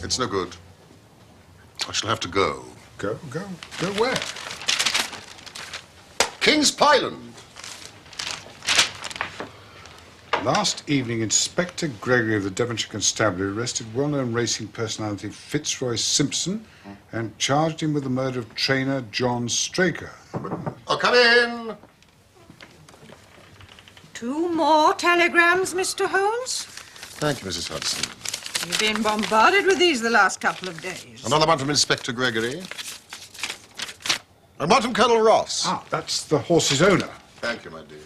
It's no good. I shall have to go. Go where? King's Pyland. Last evening, Inspector Gregory of the Devonshire Constabulary arrested well-known racing personality Fitzroy Simpson and charged him with the murder of trainer John Straker. Oh, come in. 2 more telegrams, Mr. Holmes? Thank you, Mrs. Hudson. You've been bombarded with these the last couple of days. Another one from Inspector Gregory. And one from Colonel Ross. Ah, that's the horse's owner. Thank you, my dear.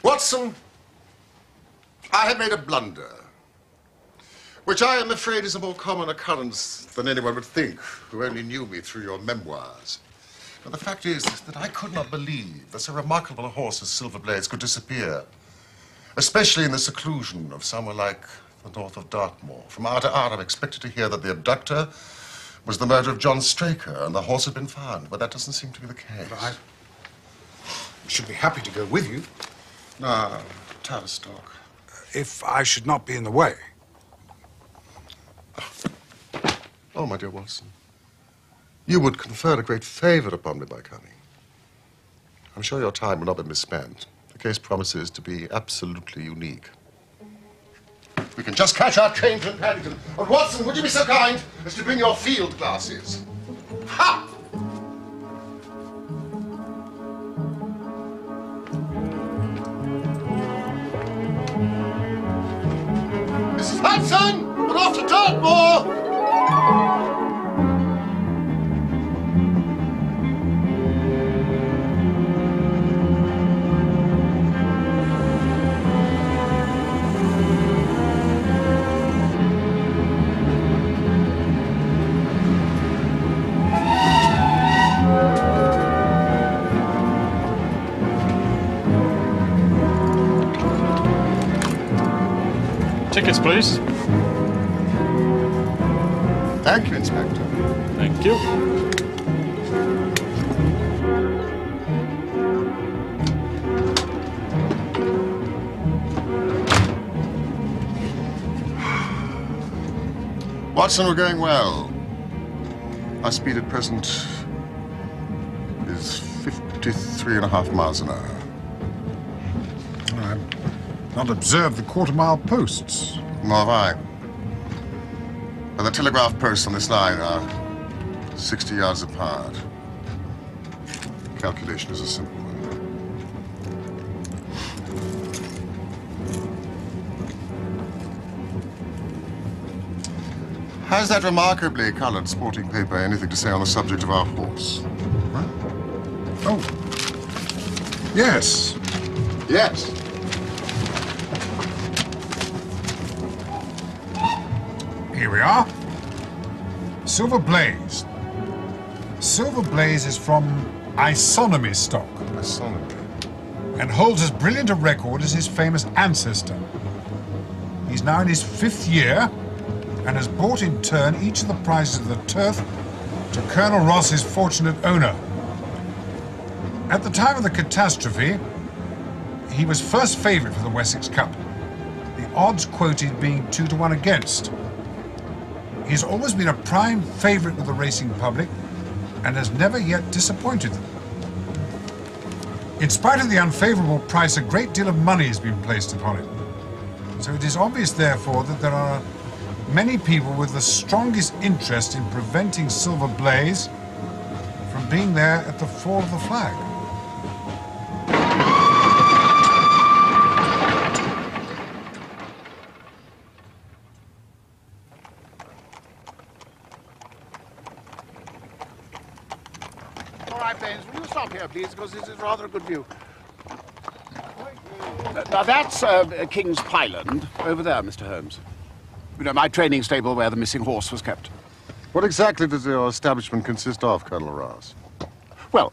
Watson, I have made a blunder, which I am afraid is a more common occurrence than anyone would think who only knew me through your memoirs. But the fact is that I could not believe that so remarkable a horse as Silver Blaze could disappear, especially in the seclusion of somewhere like the north of Dartmoor. From hour to hour, I've expected to hear that the abductor was the murder of John Straker and the horse had been found, but that doesn't seem to be the case. But I should be happy to go with you. Ah, Tavistock. If I should not be in the way. Oh, my dear Watson, you would confer a great favor upon me by coming. I'm sure your time will not be misspent. The case promises to be absolutely unique. We can just catch our train from Paddington. And Watson, would you be so kind as to bring your field glasses? Ha! Mrs. Hudson, we're off to Dartmoor! Tickets, please. Thank you, Inspector. Thank you. Watson, we're going well. Our speed at present is 53.5 miles an hour. I've not observed the quarter-mile posts. Nor have I. But the telegraph posts on this line are 60 yards apart. Calculation is a simple one. Has that remarkably colored sporting paper anything to say on the subject of our horse? What? Oh. Yes. Yes. Here we are. Silver Blaze. Silver Blaze is from isonomy stock. Isonomy. And holds as brilliant a record as his famous ancestor. He's now in his 5th year and has bought in turn each of the prizes of the turf to Colonel Ross's fortunate owner. At the time of the catastrophe, he was first favourite for the Wessex Cup, the odds quoted being 2 to 1 against. He's always been a prime favourite with the racing public and has never yet disappointed them. In spite of the unfavourable price, a great deal of money has been placed upon it. So it is obvious, therefore, that there are many people with the strongest interest in preventing Silver Blaze from being there at the fall of the flag. All right, Baines, will you stop here, please, because this is rather a good view. Now, that's King's Pyland over there, Mr. Holmes. You know, my training stable where the missing horse was kept. What exactly does your establishment consist of, Colonel Ross? Well,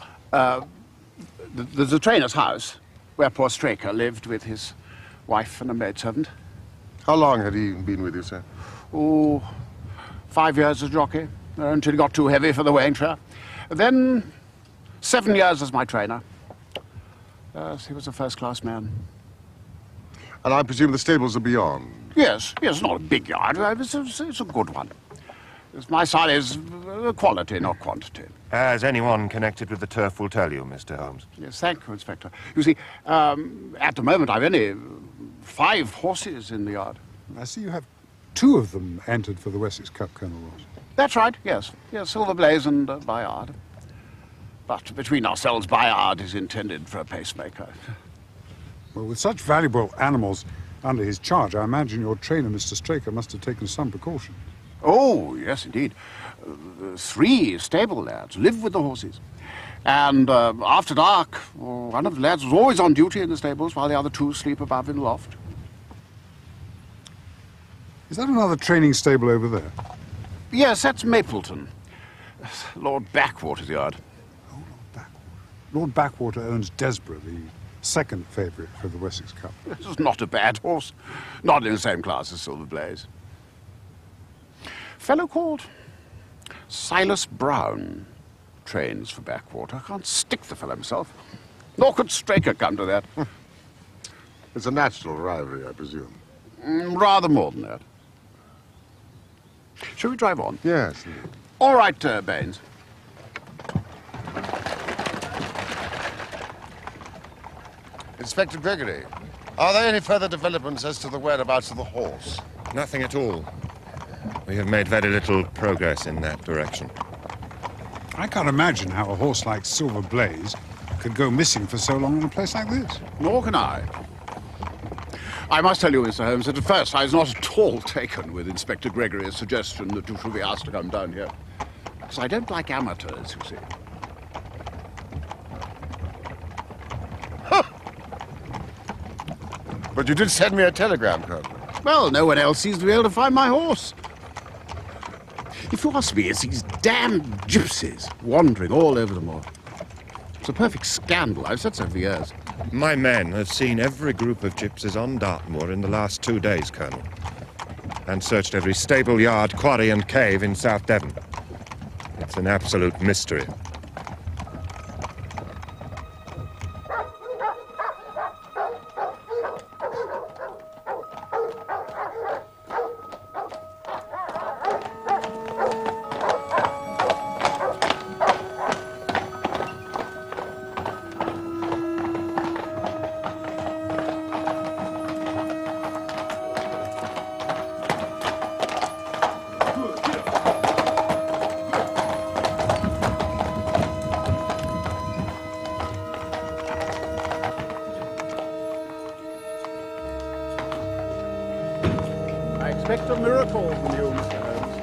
there's a trainer's house where poor Straker lived with his wife and a maidservant. How long had he been with you, sir? Oh, 5 years as jockey, until he got too heavy for the weighing chair. Then 7 years as my trainer. Yes, he was a first-class man. And I presume the stables are beyond. Yes, not a big yard. It's a good one. My style is quality, not quantity. As anyone connected with the turf will tell you, Mr. Holmes. Yes, thank you, Inspector. You see, at the moment I've only 5 horses in the yard. I see you have 2 of them entered for the Wessex Cup, Colonel Ross. That's right, yes. Yes, Silver Blaze and Bayard. But between ourselves, Bayard is intended for a pacemaker. Well, with such valuable animals under his charge, I imagine your trainer, Mr. Straker, must have taken some precaution. Oh, yes, indeed. 3 stable lads live with the horses. And after dark, one of the lads was always on duty in the stables while the other 2 sleep above in the loft. Is that another training stable over there? Yes, that's Mapleton. Lord Backwater's yard. Oh, Lord Backwater owns Desborough, the second favourite for the Wessex Cup. This is not a bad horse. Not in the same class as Silver Blaze. Fellow called Silas Brown trains for Backwater. I can't stick the fellow himself. Nor could Straker come to that. It's a natural rivalry, I presume. Rather more than that. Shall we drive on? Yes. All right, Baines. Inspector Gregory, are there any further developments as to the whereabouts of the horse? Nothing at all. We have made very little progress in that direction. I can't imagine how a horse like Silver Blaze could go missing for so long in a place like this. Nor can I. I must tell you, Mr. Holmes, that at first I was not at all taken with Inspector Gregory's suggestion that you should be asked to come down here. Because I don't like amateurs, you see. But you did send me a telegram, Colonel. Well, no one else seems to be able to find my horse. If you ask me, it's these damned gypsies wandering all over the moor. It's a perfect scandal. I've said so for years. My men have seen every group of gypsies on Dartmoor in the last 2 days, Colonel. And searched every stable, yard, quarry and cave in South Devon. It's an absolute mystery. I expect a miracle from you, Mr. Holmes.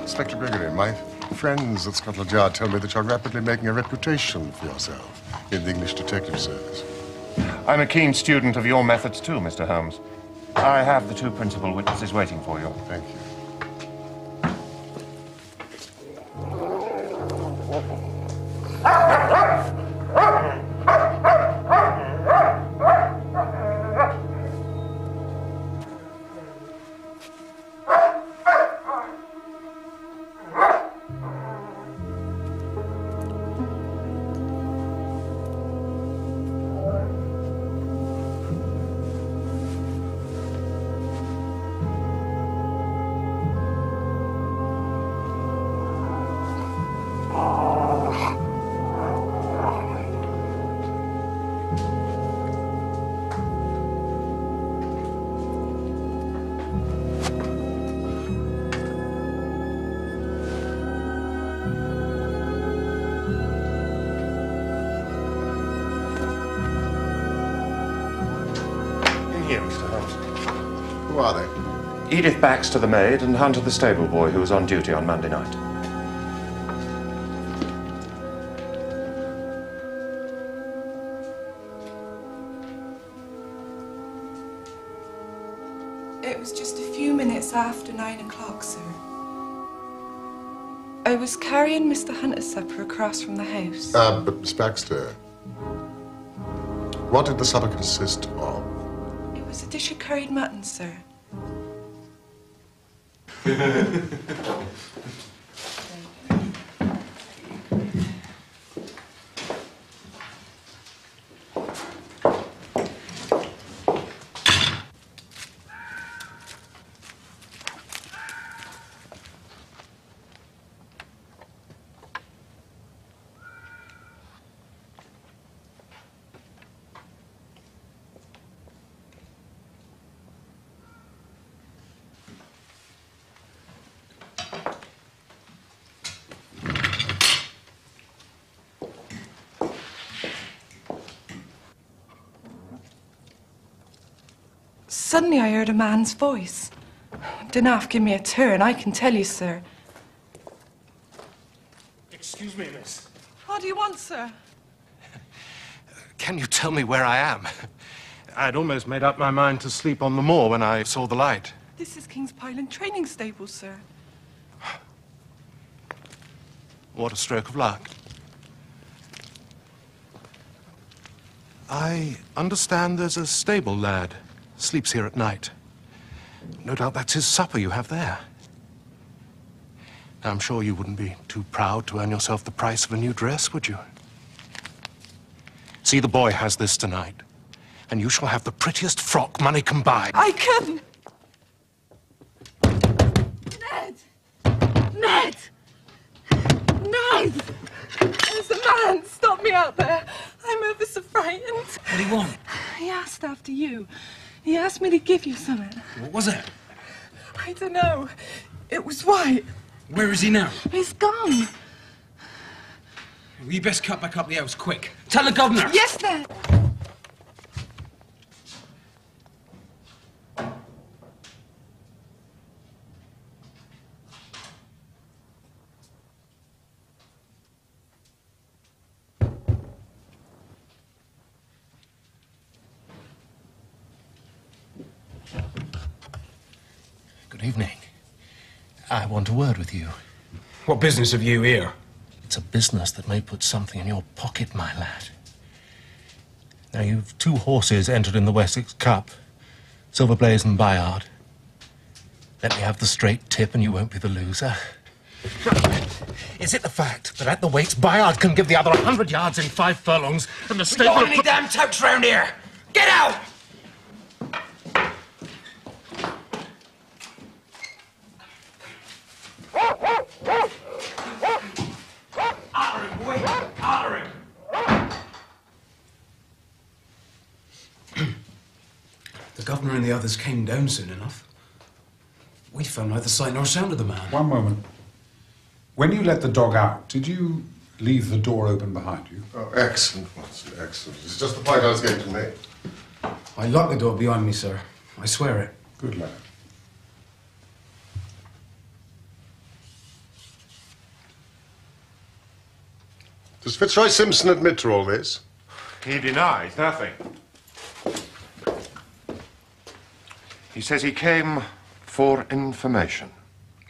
Inspector Gregory, my friends at Scotland Yard tell me that you're rapidly making a reputation for yourself in the English detective service. I'm a keen student of your methods too, Mr. Holmes. I have the 2 principal witnesses waiting for you. Thank you. Here, Mr. Holmes. Who are they? Edith Baxter, the maid, and Hunter, the stable boy, who was on duty on Monday night. It was just a few minutes after 9 o'clock, sir. I was carrying Mr. Hunter's supper across from the house. But Miss Baxter, what did the supper consist of? It was a dish of curried mutton, sir. Suddenly I heard a man's voice. Didn't have to give me a turn, I can tell you, sir. Excuse me, miss. What do you want, sir? Can you tell me where I am? I'd almost made up my mind to sleep on the moor when I saw the light. This is King's Pyland Training Stables, sir. What a stroke of luck. I understand there's a stable lad. Sleeps here at night. No doubt that's his supper you have there. I'm sure you wouldn't be too proud to earn yourself the price of a new dress, would you? See, the boy has this tonight, and you shall have the prettiest frock money can buy. I couldn't! Ned! Ned! Ned! There's a man! Stop me out there! I'm ever so frightened. What do you want? He asked after you. He asked me to give you something. What was it? I don't know. It was white. Where is he now? He's gone. We best cut back up the house quick. Tell the governor. Yes, Ned. Good evening. I want a word with you. What business have you here? It's a business that may put something in your pocket, my lad. Now, you've 2 horses entered in the Wessex Cup, Silver Blaze and Bayard. Let me have the straight tip and you won't be the loser. Is it the fact that at the weights, Bayard can give the other 100 yards in 5 furlongs and the We stable... got any damn touch round here? Get out! Otter him, boy! Otter him! The governor and the others came down soon enough. We found neither sight nor sound of the man. One moment. When you let the dog out, did you leave the door open behind you? Oh, excellent, Watson, excellent. It's just the point I was going to make. I locked the door behind me, sir. I swear it. Good lad. Does Fitzroy Simpson admit to all this? He denies nothing. He says he came for information.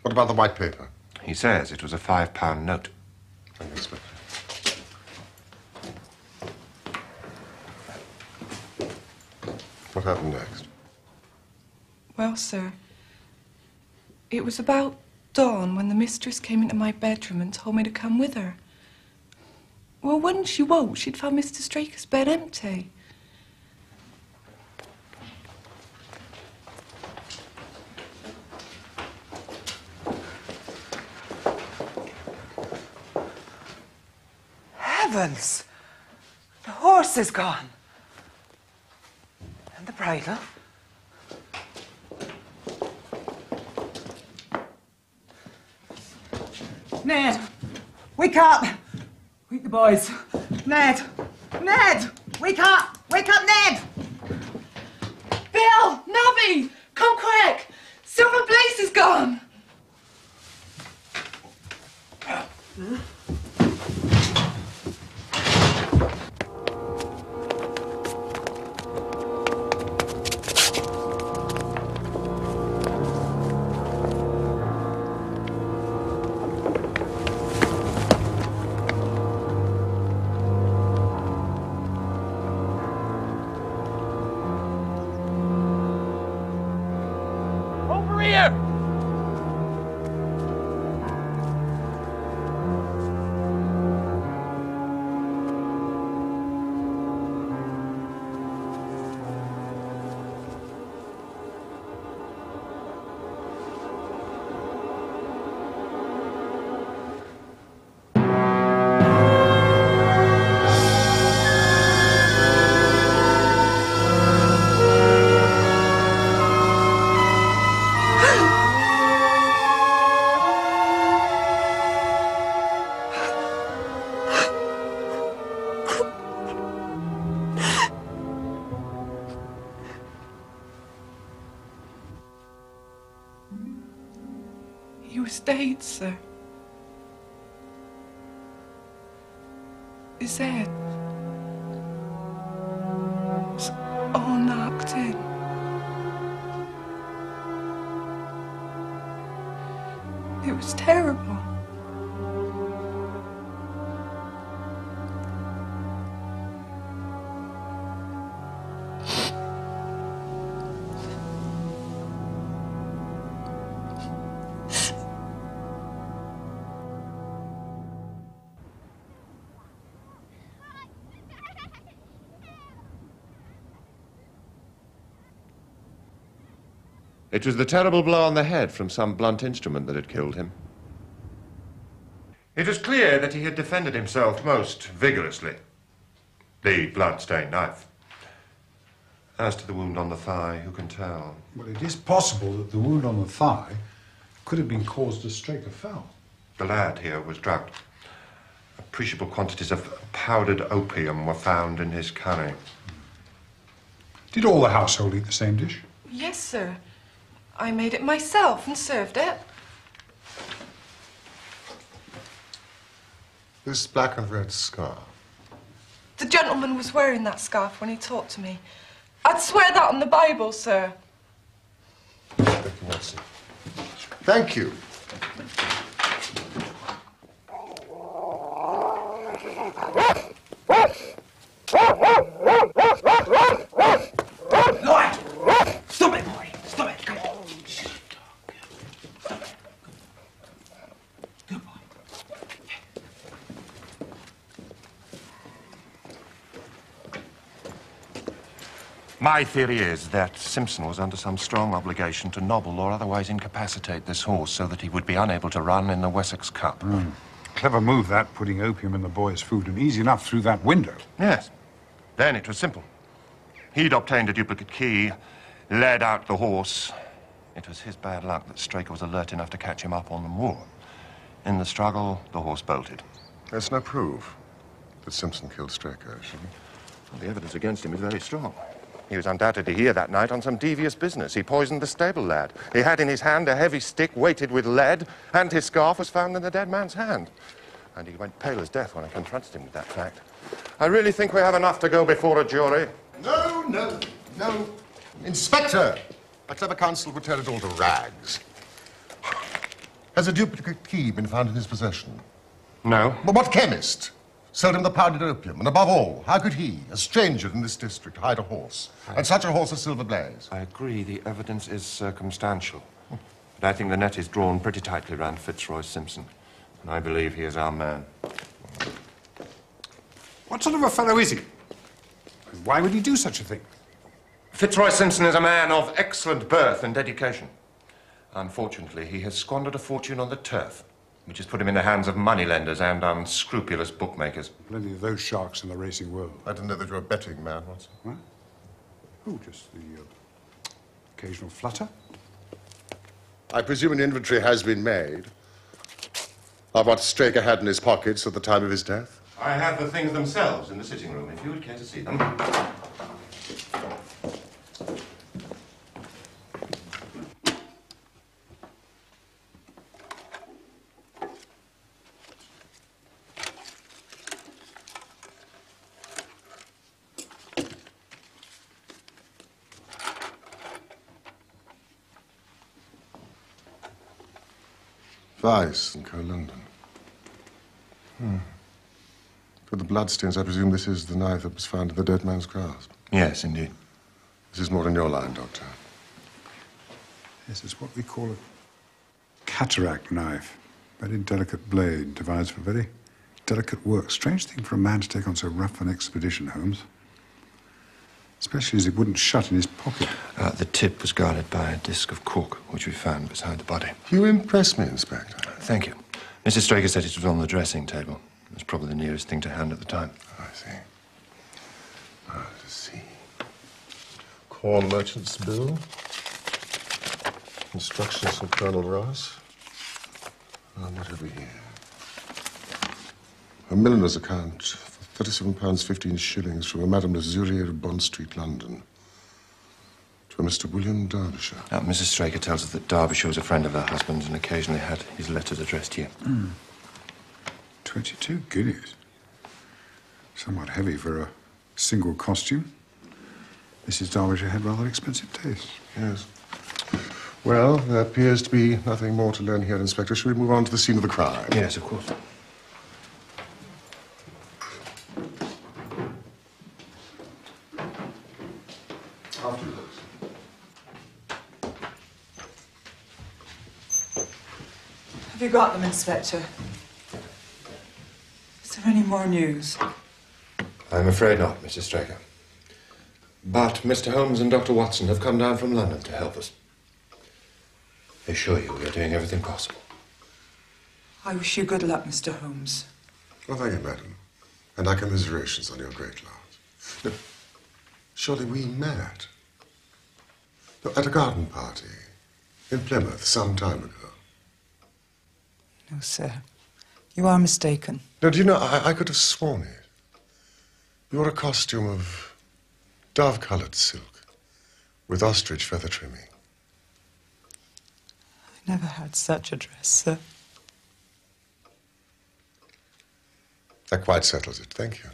What about the white paper? He says it was a £5 note. Thank you, Inspector. What happened next? Well, sir, it was about dawn when the mistress came into my bedroom and told me to come with her. Well, when she woke, she'd found Mr. Straker's bed empty. Heavens! The horse is gone. And the bridle. Ned! Wake up! Wake the boys. Ned! Ned! Wake up! Wake up, Ned! Bill! Nobby! Come quick! Silver Blaze is gone! Over here! States, sir. His head was all knocked in. It was terrible. It was the terrible blow on the head from some blunt instrument that had killed him. It was clear that he had defended himself most vigorously. The blood-stained knife. As to the wound on the thigh, who can tell? Well, it is possible that the wound on the thigh could have been caused as Straker fell. The lad here was drugged. Appreciable quantities of powdered opium were found in his curry. Did all the household eat the same dish? Yes, sir. I made it myself and served it. This black and red scarf. The gentleman was wearing that scarf when he talked to me. I'd swear that on the Bible, sir. Thank you. Lloyd! Stop it, boy! Stop it! Come on! Good boy. My theory is that Simpson was under some strong obligation to nobble or otherwise incapacitate this horse so that he would be unable to run in the Wessex Cup. Clever move, that, putting opium in the boy's food, and easy enough through that window. Yes. Then it was simple. He'd obtained a duplicate key, led out the horse. It was his bad luck that Straker was alert enough to catch him up on the moor. In the struggle, the horse bolted. There's no proof that Simpson killed Straker. Well, the evidence against him is very strong. He was undoubtedly here that night on some devious business. He poisoned the stable lad. He had in his hand a heavy stick weighted with lead, and his scarf was found in the dead man's hand. And he went pale as death when I confronted him with that fact. I really think we have enough to go before a jury. No, no, no. Inspector! A clever counsel would tear it all to rags. Has a duplicate key been found in his possession? No. But what chemist sold him the powdered opium? And above all, how could he, a stranger in this district, hide a horse? And such a horse as Silver Blaze? I agree the evidence is circumstantial. But I think the net is drawn pretty tightly round Fitzroy Simpson. And I believe he is our man. What sort of a fellow is he? And why would he do such a thing? Fitzroy Simpson is a man of excellent birth and dedication. Unfortunately, he has squandered a fortune on the turf, which has put him in the hands of moneylenders and unscrupulous bookmakers. Plenty of those sharks in the racing world. I didn't know that you were a betting man, Watson. Huh? Oh, just the occasional flutter. I presume an inventory has been made of what Straker had in his pockets at the time of his death? I have the things themselves in the sitting room, if you would care to see them. Vice and Co-London. For the bloodstains, I presume this is the knife that was found in the dead man's grasp. Yes, indeed. This is more in your line, Doctor. This is what we call a cataract knife. Very delicate blade, divides for very delicate work. Strange thing for a man to take on so rough an expedition, Holmes. Especially as it wouldn't shut in his pocket. The tip was guarded by a disc of cork, which we found beside the body. You impress me, Inspector. Thank you. Mrs. Straker said it was on the dressing table. It was probably the nearest thing to hand at the time. I see. Let's see. Corn merchant's bill. Instructions from Colonel Ross. And what have we here? A milliner's account for £37.15 from a Madame de Zurier of Bond Street, London. for Mr. William Derbyshire. Mrs. Straker tells us that Derbyshire was a friend of her husband's and occasionally had his letters addressed here. 22 guineas. Somewhat heavy for a single costume. Mrs. Derbyshire had rather expensive tastes. Yes. Well, there appears to be nothing more to learn here, Inspector. Shall we move on to the scene of the crime? Yes, of course. Afterwards. Have you got them, Inspector? Is there any more news? I'm afraid not, Mrs. Straker. But Mr. Holmes and Dr. Watson have come down from London to help us. They assure you we are doing everything possible. I wish you good luck, Mr. Holmes. Well, thank you, madam. And our commiserations on your great loss. Look, surely we met at a garden party in Plymouth some time ago. No, sir. You are mistaken. No, do you know, I could have sworn it. You wore a costume of dove-colored silk with ostrich feather trimming. I never had such a dress, sir. That quite settles it. Thank you.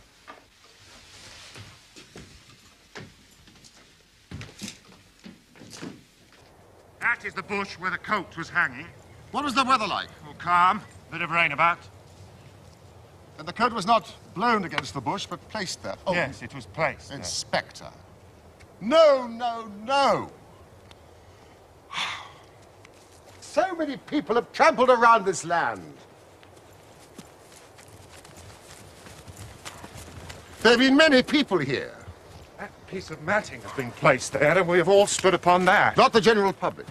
That is the bush where the coat was hanging. What was the weather like? Oh, calm. Bit of rain about. And the coat was not blown against the bush, but placed there. Oh, Yes, it was placed there. Inspector. No, no, no. So many people have trampled around this land. There have been many people here. That piece of matting has been placed there, and we have all stood upon that. Not the general public.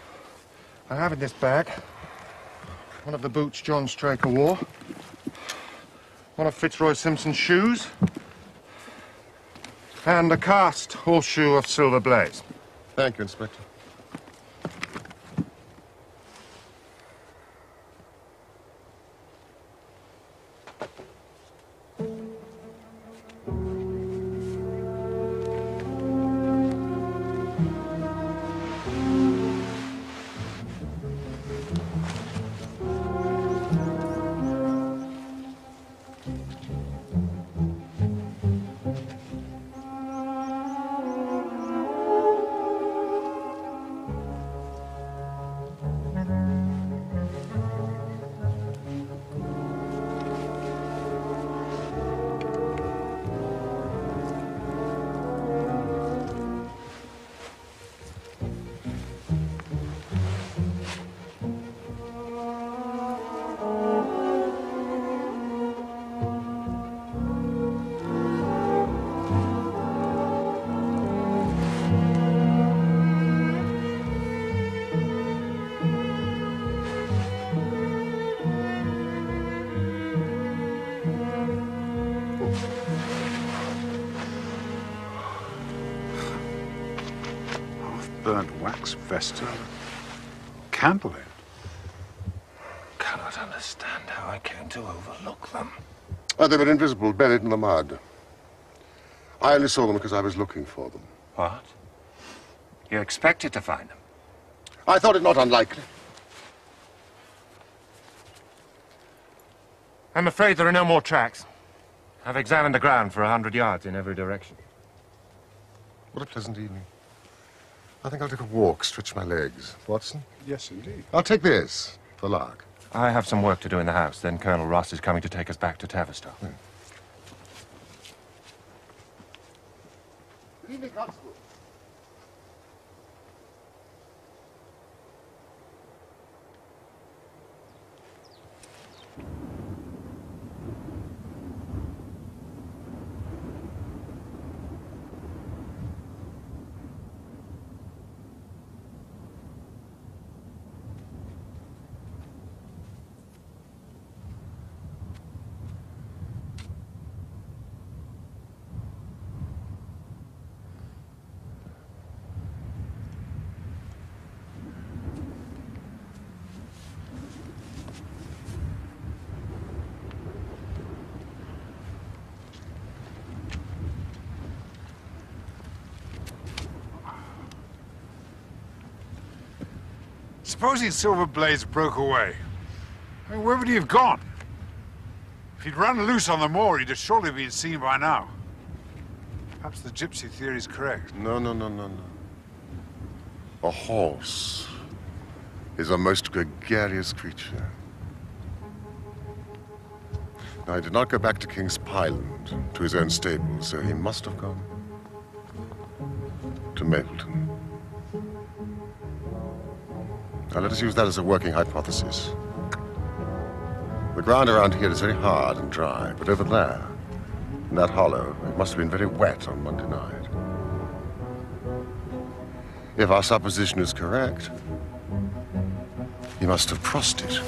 I have in this bag one of the boots John Straker wore, one of Fitzroy Simpson's shoes, and a cast horseshoe of Silver Blaze. Thank you, Inspector. Burnt wax vesta. Candle end. Cannot understand how I came to overlook them. They were invisible, buried in the mud. I only saw them because I was looking for them. What? You expected to find them? I thought it not unlikely. I'm afraid there are no more tracks. I've examined the ground for 100 yards in every direction. What a pleasant evening. I think I'll take a walk, stretch my legs. Watson? Yes, indeed. I'll take this, for lark. I have some work to do in the house. Then Colonel Ross is coming to take us back to Tavistock. Evening, Constable. Supposing Silver Blaze broke away, I mean, where would he have gone? If he'd run loose on the moor, he'd have surely been seen by now. Perhaps the gypsy theory is correct. No. A horse is a most gregarious creature. Now, he did not go back to King's Pyland, to his own stables, so he must have gone to Mapleton. Now, let us use that as a working hypothesis. The ground around here is very hard and dry, but over there, in that hollow, it must have been very wet on Monday night. If our supposition is correct, he must have crossed it.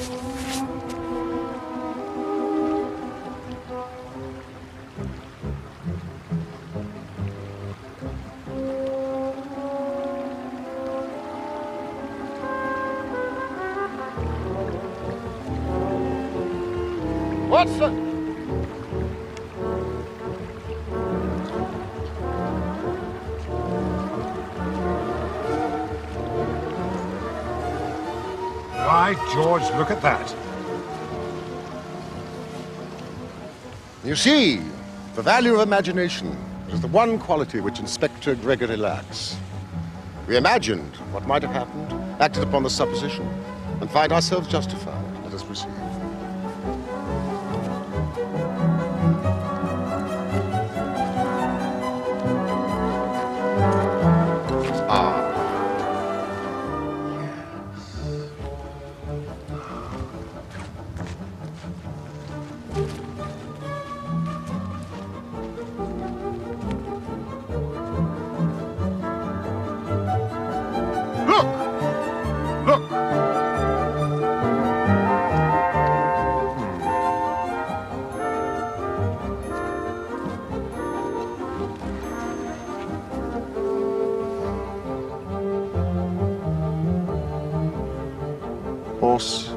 Watson! By George, look at that. You see, the value of imagination is the one quality which Inspector Gregory lacks. We imagined what might have happened, acted upon the supposition, and find ourselves justified. Let us proceed. Horse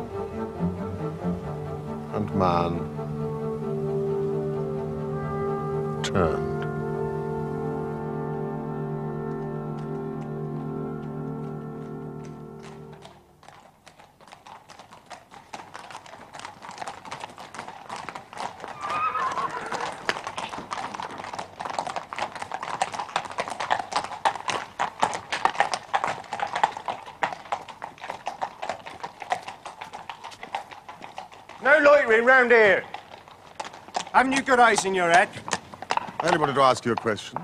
and man turned. No loitering round here. Haven't you got eyes in your head? I only wanted to ask you a question.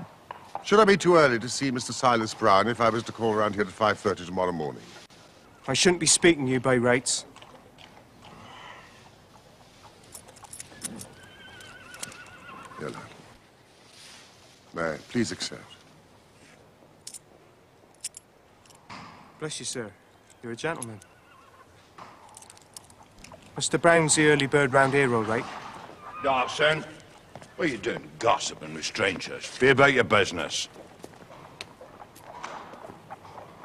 Should I be too early to see Mr. Silas Brown if I was to call around here at 5:30 tomorrow morning? I shouldn't be speaking to you by rights. Here, lad. May I please accept? Bless you, sir. You're a gentleman. Mr. Brown's the early bird round here, all right? Dawson, what are you doing gossiping with strangers? Be about your business.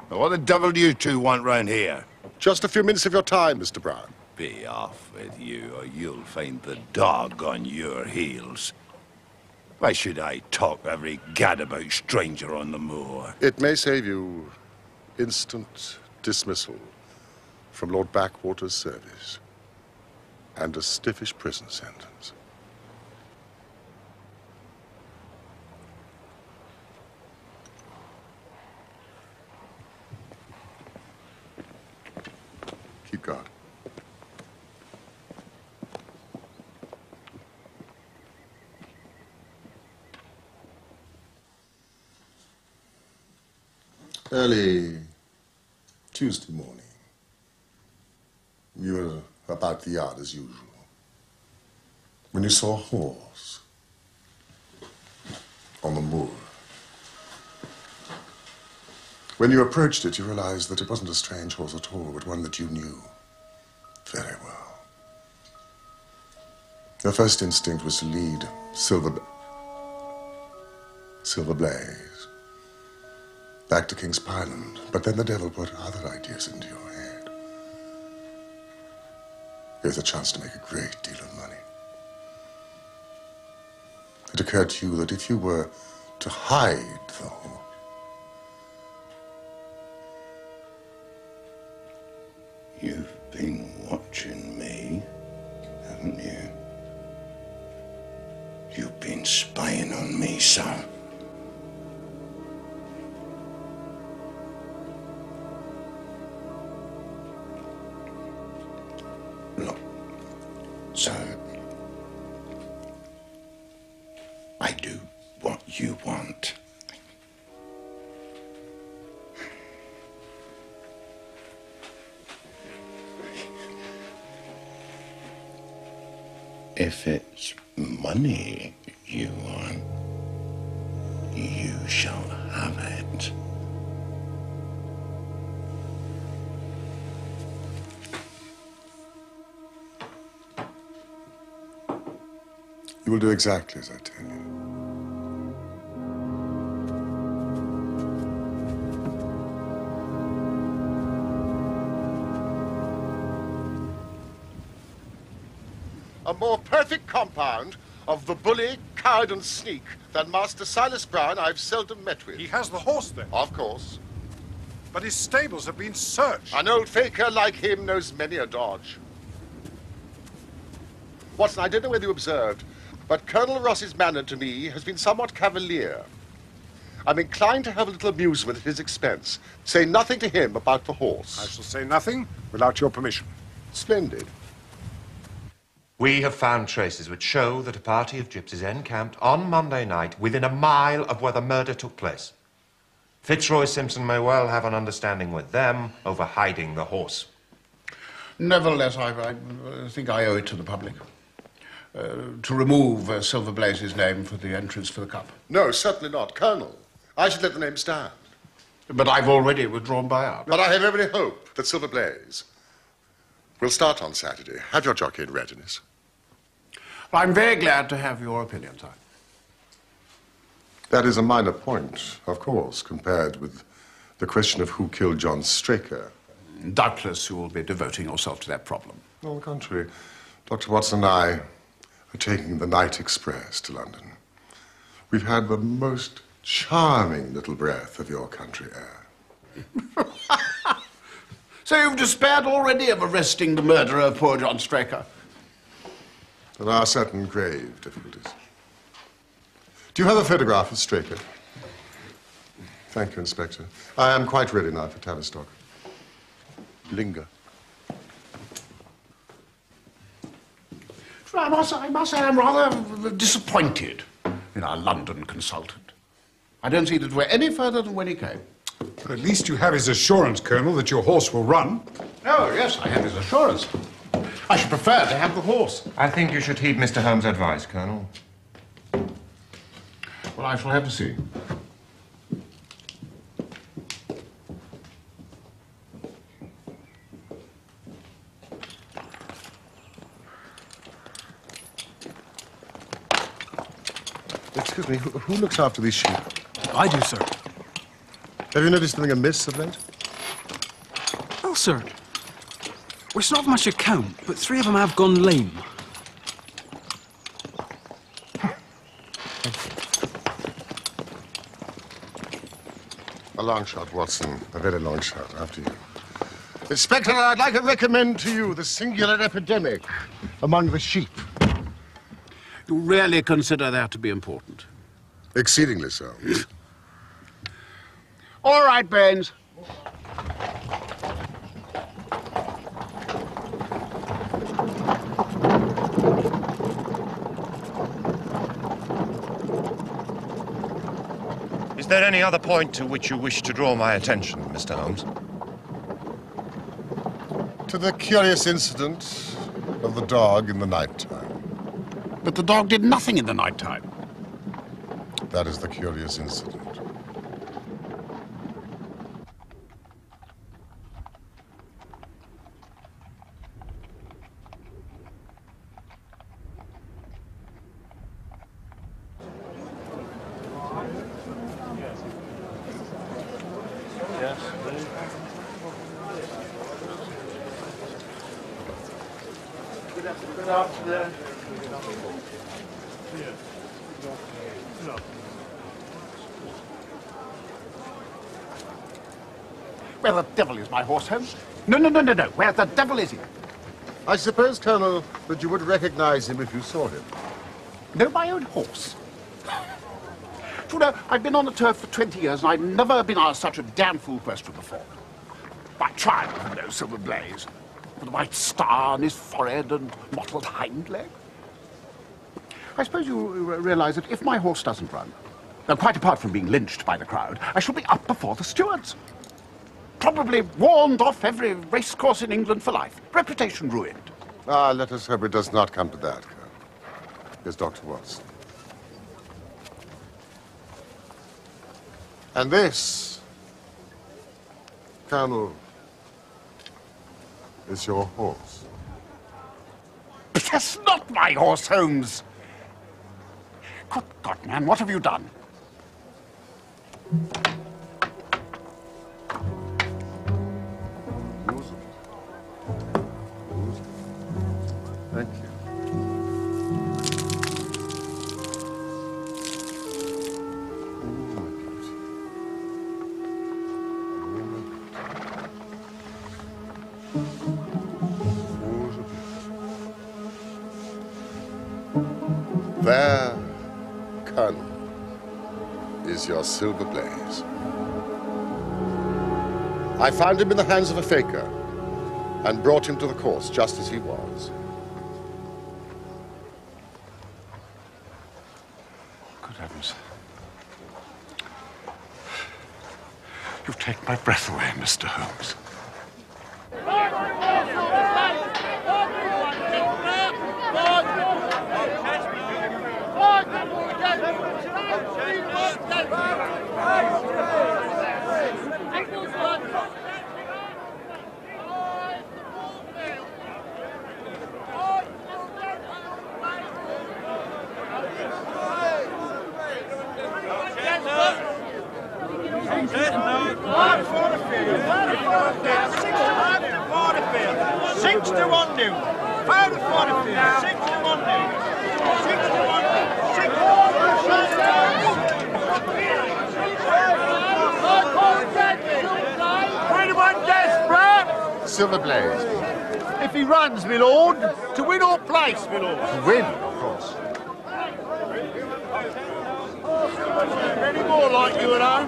Now, what the devil do you two want round here? Just a few minutes of your time, Mr. Brown. Be off with you, or you'll find the dog on your heels. Why should I talk every gadabout stranger on the moor? It may save you instant dismissal from Lord Backwater's service and a stiffish prison sentence. Keep guard. Early Tuesday morning, you were about the yard as usual when you saw a horse on the moor. When you approached it, you realized that it wasn't a strange horse at all, but one that you knew very well. Your first instinct was to lead Silver Blaze back to King's Pyland, but then the devil put other ideas into your head. Here's a chance to make a great deal of money. It occurred to you that if you were to hide the horse, been watching me, haven't you? You've been spying on me, son. Look, son, I do what you want. If it's money you want, you shall have it. You will do exactly as I tell you. A more perfect compound of the bully, coward, and sneak than Master Silas Brown I've seldom met with. He has the horse, then? Of course. But his stables have been searched. An old faker like him knows many a dodge. Watson, I don't know whether you observed, but Colonel Ross's manner to me has been somewhat cavalier. I'm inclined to have a little amusement at his expense. Say nothing to him about the horse. I shall say nothing without your permission. Splendid. We have found traces which show that a party of gypsies encamped on Monday night within a mile of where the murder took place. Fitzroy Simpson may well have an understanding with them over hiding the horse. Nevertheless, I think I owe it to the public to remove Silver Blaze's name for the entrance for the cup. No, certainly not. Colonel, I should let the name stand. But I've already withdrawn buyout. But I have every hope that Silver Blaze will start on Saturday. Have your jockey in readiness. I'm very glad to have your opinion, sir. That is a minor point, of course, compared with the question of who killed John Straker. Doubtless you will be devoting yourself to that problem. On the contrary, Dr. Watson and I are taking the night express to London. We've had the most charming little breath of your country air. So you've despaired already of arresting the murderer of poor John Straker? There are certain grave difficulties. Do you have a photograph of Straker? Thank you, Inspector. I am quite ready now for Tavistock. Linger. I must say I'm rather disappointed in our London consultant. I don't see that we're any further than when he came. But at least you have his assurance, Colonel, that your horse will run. Oh, yes, I have his assurance. I should prefer to have the horse. I think you should heed Mr. Holmes' advice, Colonel. Well, I shall have to see. Excuse me, who looks after these sheep? I do, sir. Have you noticed anything amiss of late? Well, sir, it's not of much account, but 3 of them have gone lame. A long shot, Watson. A very long shot. After you. Inspector, I'd like to recommend to you the singular epidemic among the sheep. You really consider that to be important? Exceedingly so. All right, Baines. Is there any other point to which you wish to draw my attention, Mr. Holmes? To the curious incident of the dog in the night-time. But the dog did nothing in the night-time. That is the curious incident. Good afternoon. Where the devil is my horse, Holmes? No, no, no, no, no. Where the devil is he? I suppose, Colonel, that you would recognize him if you saw him. No, my own horse. You know, I've been on the turf for 20 years, and I've never been asked such a damn fool question before. I tried, you know, Silver Blaze, with a white star on his forehead and mottled hind leg. I suppose you realize that if my horse doesn't run, then quite apart from being lynched by the crowd, I shall be up before the stewards. Probably warned off every racecourse in England for life. Reputation ruined. Ah, let us hope it does not come to that, Colonel. Here's Dr. Watson. And this, Colonel, is your horse. But that's not my horse, Holmes. Good God, man, what have you done? Thank you. There, Colonel, is your Silver Blaze. I found him in the hands of a faker and brought him to the course just as he was. Good heavens. You've taken my breath away, Mr. Holmes. Silver Blaze. If he runs, my lord, to win or place, my lord. To win, of course. Any more like you and I?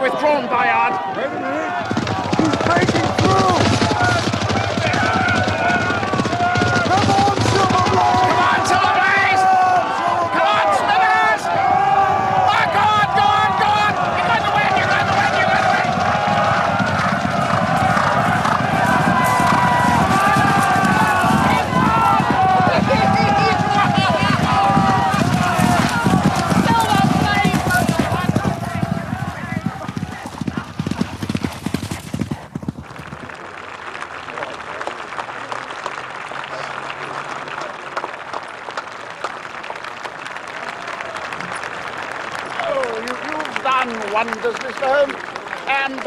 Withdrawn, Bayard. Wait a minute. He's breaking through. Come on, Silver Blaze. Come on, Silver Blaze. Come on, Smithers. Oh, go on, go on, go on. You're going to win, you're going to win, you're going to win. Wonders, Mr. Holmes, and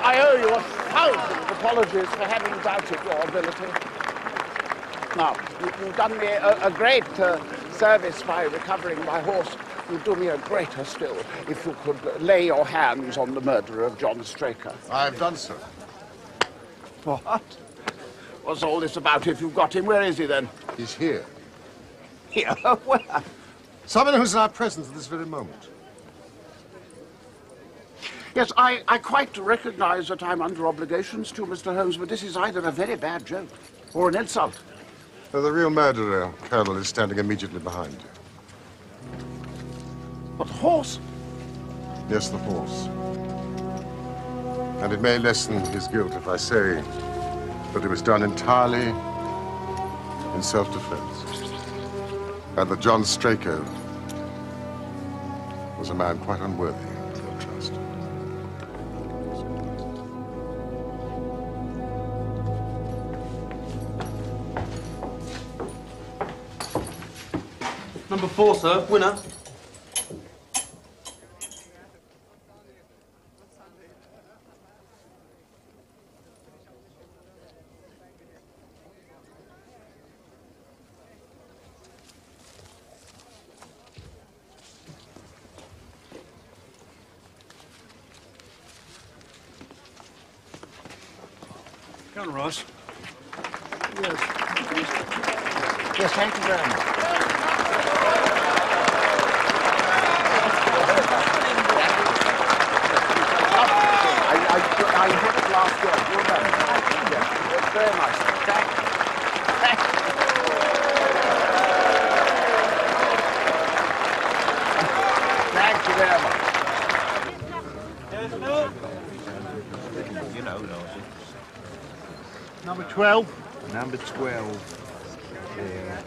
I owe you 1,000 apologies for having doubted your ability. Now, you've done me a great service by recovering my horse. You'd do me a greater still if you could lay your hands on the murderer of John Straker. I've done so. What? What's all this about if you've got him? Where is he then? He's here. Here? Where? Someone who's in our presence at this very moment. Yes, I quite recognize that I'm under obligations to Mr. Holmes, but this is either a very bad joke or an insult. The real murderer, Colonel, is standing immediately behind you. But the horse? Yes, the horse. And it may lessen his guilt if I say that it was done entirely in self-defense. And that John Straker was a man quite unworthy of your trust. Number 4, sir. Winner. Come on, Ross. Yes. Yes, thank you very much. I had it last year. You remember? Yes, very nice. Thank you very much. You know, Rosie. Number 12. Number 12. Yeah.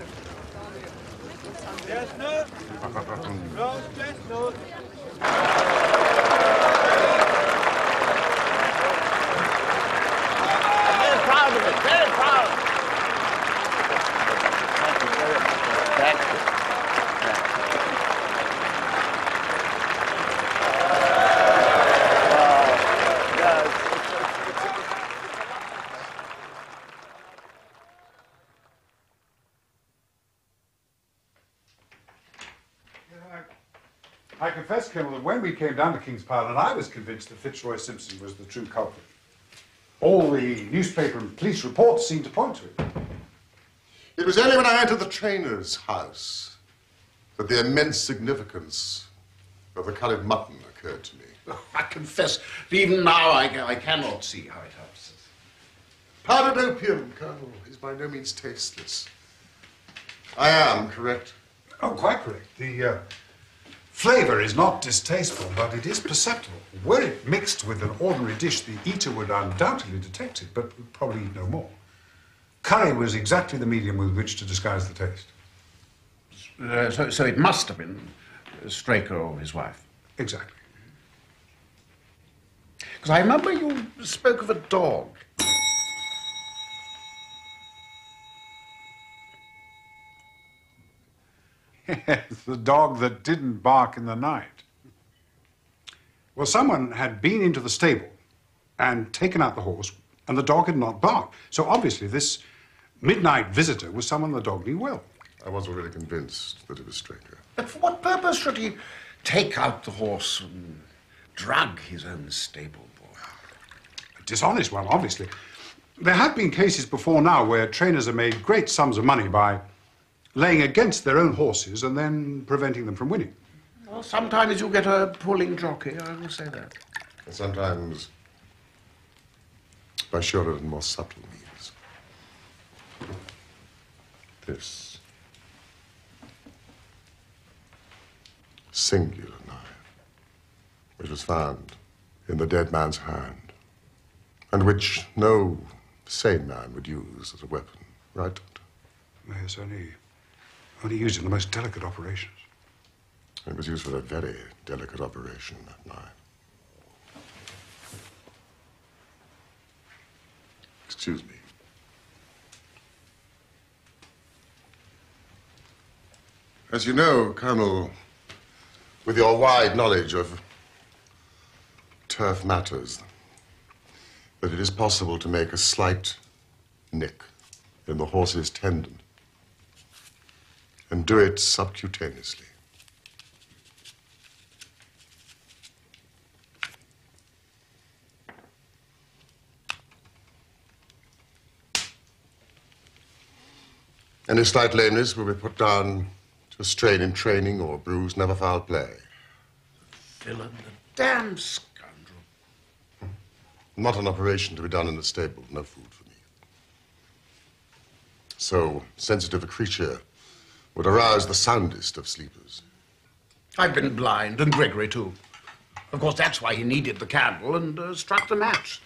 Chestnut. Roast chestnut. Very proud of it. Very proud. Thank you very much. Thank you. I confess, Colonel, that when we came down to King's Parliament, I was convinced that Fitzroy Simpson was the true culprit. All the newspaper and police reports seemed to point to it. It was only when I entered the trainer's house that the immense significance of the curried mutton occurred to me. I confess that even now I cannot see how it helps us. Powdered opium, Colonel, is by no means tasteless. I am correct. Oh, quite correct. The flavour is not distasteful, but it is perceptible. Were it mixed with an ordinary dish, the eater would undoubtedly detect it, but would probably eat no more. Curry was exactly the medium with which to disguise the taste. So it must have been Straker or his wife. Exactly. Because I remember you spoke of a dog. Yes, the dog that didn't bark in the night. Well, someone had been into the stable and taken out the horse, and the dog had not barked. So obviously this midnight visitor was someone the dog knew well. I was already convinced that it was Straker. But for what purpose should he take out the horse and drug his own stable boy? A dishonest one, obviously. There have been cases before now where trainers have made great sums of money by laying against their own horses and then preventing them from winning. Well, sometimes you get a pulling jockey, I will say that. And sometimes by surer and more subtle means. This singular knife, which was found in the dead man's hand, and which no sane man would use as a weapon, right, Doctor? Yes, only used in the most delicate operations. It was used for a very delicate operation, that knife. Excuse me. As you know, Colonel, with your wide knowledge of turf matters, that it is possible to make a slight nick in the horse's tendon and do it subcutaneously. Any slight lameness will be put down to a strain in training or bruise, never foul play. Villain, the damn scoundrel. Not an operation to be done in the stable, no food for me. So sensitive a creature would arouse the soundest of sleepers. I've been blind, and Gregory too. Of course, that's why he needed the candle and struck the match.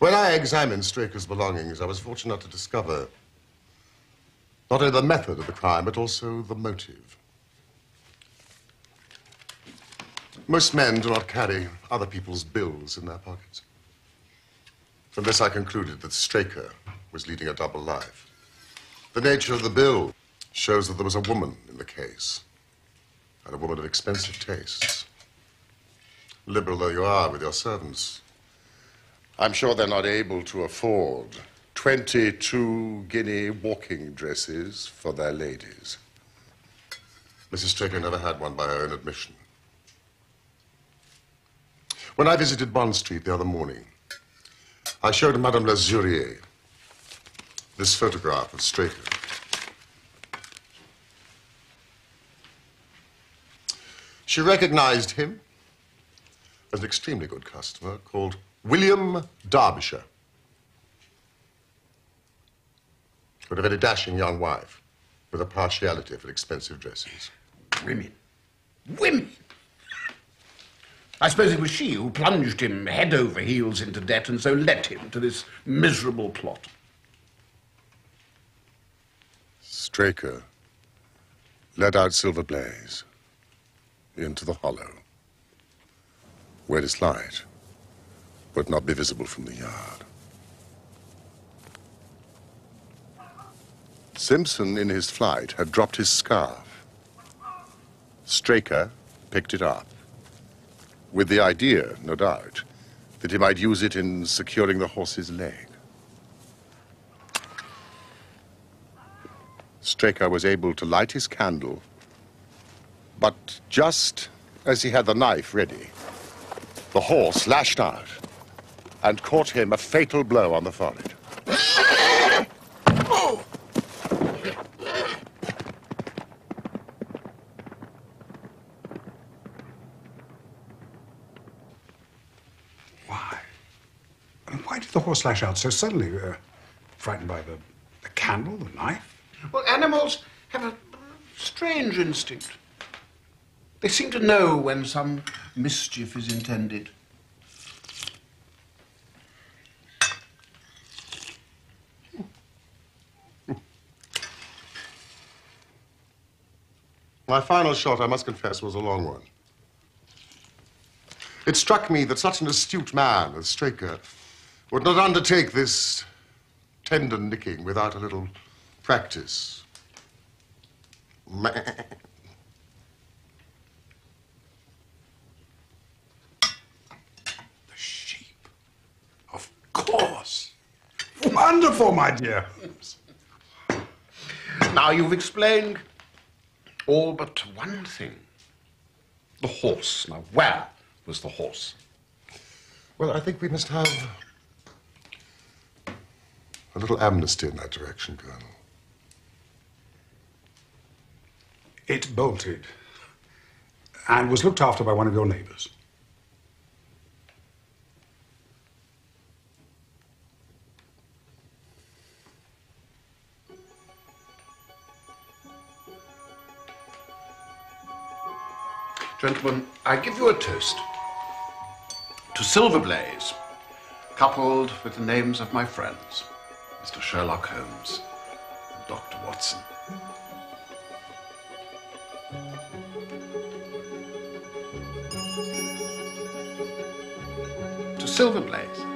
When I examined Straker's belongings, I was fortunate to discover not only the method of the crime, but also the motive. Most men do not carry other people's bills in their pockets. From this, I concluded that Straker was leading a double life. The nature of the bill shows that there was a woman in the case, and a woman of expensive tastes. Liberal though you are with your servants, I'm sure they're not able to afford 22 guinea walking dresses for their ladies. Mrs. Straker never had one by her own admission. When I visited Bond Street the other morning, I showed Madame Lazurier this photograph of Straker. She recognized him as an extremely good customer called William Derbyshire, with a very dashing young wife with a partiality for expensive dresses. Women. Women! I suppose it was she who plunged him head over heels into debt and so led him to this miserable plot. Straker led out Silver Blaze into the hollow, where its light would not be visible from the yard. Simpson, in his flight, had dropped his scarf. Straker picked it up, with the idea, no doubt, that he might use it in securing the horse's leg. Straker was able to light his candle, but just as he had the knife ready, the horse lashed out and caught him a fatal blow on the forehead. Why did the horse lash out so suddenly? Frightened by the candle, the knife? Well, animals have a strange instinct. They seem to know when some mischief is intended. My final shot, I must confess, was a long one. It struck me that such an astute man as Straker would not undertake this tender nicking without a little practice. The sheep. Of course. Wonderful, my dear. Now, you've explained all but one thing. The horse. Now, where was the horse? Well, I think we must have a little amnesty in that direction, Colonel. It bolted and was looked after by one of your neighbors. Gentlemen, I give you a toast to Silver Blaze, coupled with the names of my friends, Mr. Sherlock Holmes and Dr. Watson. To Silver Blaze.